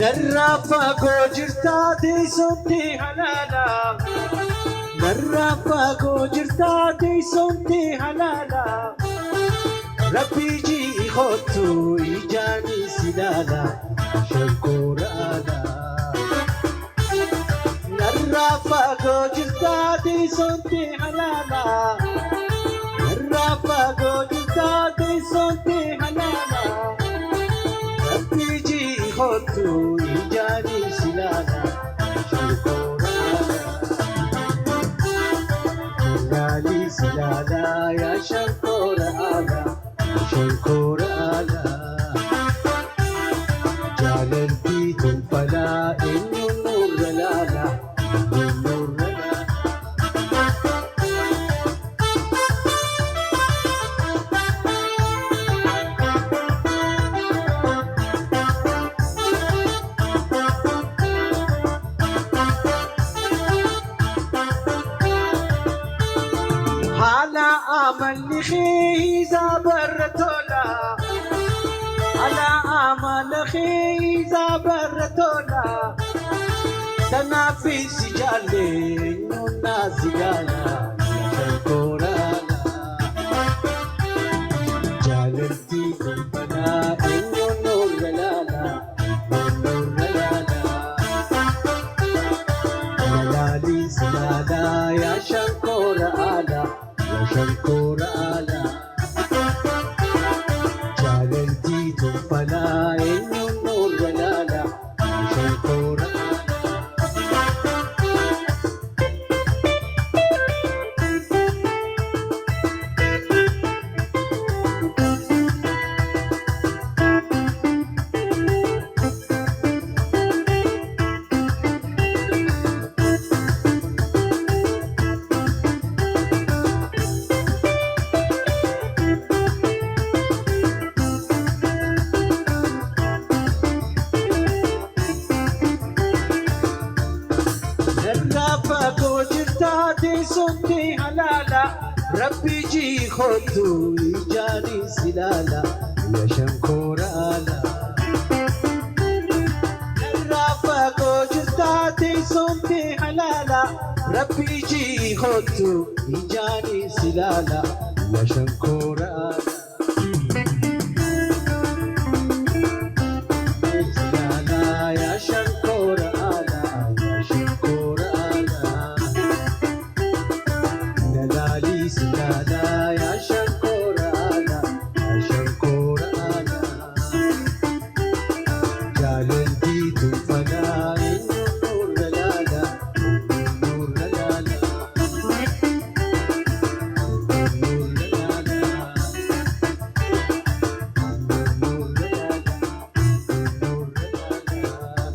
Narraa fagoo jirtaa teessumti halaala. Narraa fagoo jirtaa teessumti halaala. Rabbii ji'ootu ijaanis ilaala shonkoraala. Narraa fagoo jirtaa teessumti halaala. Narraa fagoo jirtaa teessumti halaala. Rabbii ji'ootu ijaanis ilaala shonkoraala. Ilaalis ilaala yaa shonkoraala. Shonkoraala. Jaalaltii gonfalaa eenyuun nurra laala. Eenyuun nurra laala. Haala amalli keeysaa baratola. Haala amala keeysaa baratola. Tanaafis si jaalle eenyuun naasi gaala. Shonkoraala. Jaalaltii gonfalaa eenyuun nurra laala. Eenyuun nurra laala. Ilaalis ilaala yaa shonkoraala. Yaa shonkoraala. Jaalaltii gonfalaa eenyuun nurra laala. Yaa shonkoraala. Narraa fagoo jirtaa teessumti halaala. Rabbii ji'ootu ijaanis ilaala yaa shonkoraala. Narraa fagoo jirtaa teessumti halaala. Rabbii ji'ootu ijaanis ilaala yaa shonkoraala.